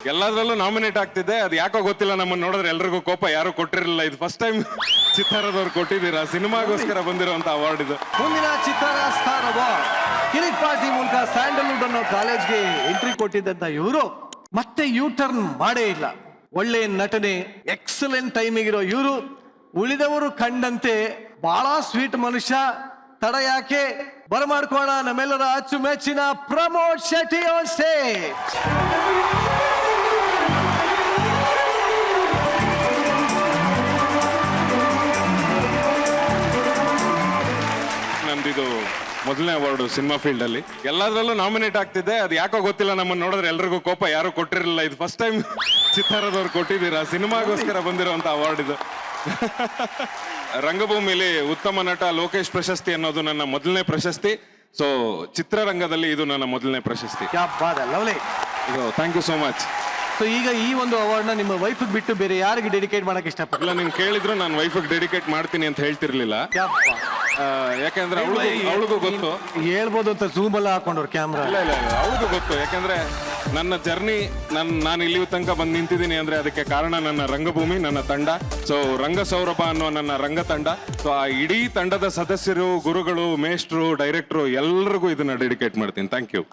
ಎಲ್ಲದರಲ್ಲೂ ನಾಮಿನೇಟ್ ಆಗ್ತಿದ್ದೆ, ಅದು ಯಾಕೋ ಗೊತ್ತಿಲ್ಲ. ನಮ್ಮನ್ನ ನೋಡಿದ್ರೆ ಎಲ್ರಿಗೂ ಕೋಪ, ಯಾರು ಕೊಟ್ಟಿರಲಿಲ್ಲ. ಇದು ಫಸ್ಟ್ ಟೈಮ್ ಚಿತ್ತಾರದವ್ರು ಕೊಟ್ಟಿದ್ದೀರಾ, ಸಿನಿಮಾಗೋಸ್ಕರ ಬಂದಿರುವಂತ ಅವಾರ್ಡ್ ಇದು. ಮುಂದಿನ ಚಿತ್ತಾರ ಸ್ಟಾರ್ ಅವಾರ್ಡ್ ಕಿರಿಕ್ ಪಾರ್ಟಿ ಮೂಲಕ ಸ್ಯಾಂಡಲ್ವುಡ್ ಅನ್ನೋ ಕಾಲೇಜ್ಗೆ ಎಂಟ್ರಿ ಕೊಟ್ಟಿದ್ದಂತ ಇವರು ಮತ್ತೆ ಯೂ ಟರ್ನ್ ಮಾಡೇ ಇಲ್ಲ. ಒಳ್ಳೆ ನಟನೆ, ಎಕ್ಸಲೆಂಟ್ ಟೈಮಿಂಗ್ ಇರೋ ಇವರು ಉಳಿದವರು ಕಂಡಂತೆ ಬಹಳ ಸ್ವೀಟ್ ಮನುಷ್ಯ. ತಡ ಯಾಕೆ, ಬರಮಾಡ್ಕೋಣ ನಮ್ಮೆಲ್ಲರ ಅಚ್ಚುಮೆಚ್ಚಿನ ಪ್ರಮೋದ್ ಶೆಟ್ಟಿ ಆನ್ ಸ್ಟೇಜ್. ನಂದಿದು ಮೊದಲನೇ ಅವಾರ್ಡು ಸಿನಿಮಾ ಫೀಲ್ಡ್ ಅಲ್ಲಿ. ಎಲ್ಲದರಲ್ಲೂ ನಾಮಿನೇಟ್ ಆಗ್ತಿದ್ದೆ, ಅದು ಯಾಕೋ ಗೊತ್ತಿಲ್ಲ. ನಮ್ಮನ್ನ ನೋಡಿದ್ರೆ ಎಲ್ರಿಗೂ ಕೋಪ, ಯಾರು ಕೊಟ್ಟಿರಲಿಲ್ಲ. ಇದು ಫಸ್ಟ್ ಟೈಮ್ ಚಿತ್ತಾರದವ್ರು ಕೊಟ್ಟಿದ್ದೀರಾ, ಸಿನಿಮಾಗೋಸ್ಕರ ಬಂದಿರುವಂತ ಅವಾರ್ಡ್ ಇದು. ರಂಗಭೂಮಿಲಿ ಉತ್ತಮ ನಟ ಲೋಕೇಶ್ ಪ್ರಶಸ್ತಿ ಅನ್ನೋದು ನನ್ನ ಮೊದಲನೇ ಪ್ರಶಸ್ತಿ. ಸೊ ಚಿತ್ರರಂಗದಲ್ಲಿ ಇದು ನನ್ನ ಮೊದಲನೇ ಪ್ರಶಸ್ತಿ. Thank you so much. So ಈಗ ಈ ಒಂದು ಅವಾರ್ಡ್ನ ನಿಮ್ಮ ವೈಫ್ ಬಿಟ್ಟು ಬೇರೆ ಯಾರಿಗೆ ಡೆಡಿಕೇಟ್ ಮಾಡಕ್ ಇಷ್ಟಪಡಲ್ಲ? ನೀವು ಕೇಳಿದ್ರು ನಾನು ವೈಫಿಗೆ ಡೆಡಿಕೇಟ್ ಮಾಡ್ತೀನಿ ಅಂತ ಹೇಳ್ತಿರ್ಲಿಲ್ಲ. ಯಾಕಂದ್ರೆ ಅವಳಿಗೂ ಗೊತ್ತು, ಹೇಳ್ಬೋದು ಅಂತ ಝೂಮ್ ಎಲ್ಲ ಹಾಕೊಂಡ್ರು ಕ್ಯಾಮ್ರಾ. ಇಲ್ಲ ಅವಳಿಗೂ ಗೊತ್ತು. ಯಾಕಂದ್ರೆ ನನ್ನ ಜರ್ನಿ, ನಾನು ಇಲ್ಲಿ ತನಕ ಬಂದು ನಿಂತಿದ್ದೀನಿ ಅಂದ್ರೆ ಅದಕ್ಕೆ ಕಾರಣ ನನ್ನ ರಂಗಭೂಮಿ, ನನ್ನ ತಂಡ. ಸೊ ರಂಗ ಸೌರಭ ಅನ್ನೋ ನನ್ನ ರಂಗ ತಂಡ. ಸೊ ಆ ಇಡೀ ತಂಡದ ಸದಸ್ಯರು, ಗುರುಗಳು, ಮೇಷ್ಟ್ರು, ಡೈರೆಕ್ಟ್ರು ಎಲ್ರಿಗೂ ಇದನ್ನ ಡೆಡಿಕೇಟ್ ಮಾಡ್ತೀನಿ. Thank you.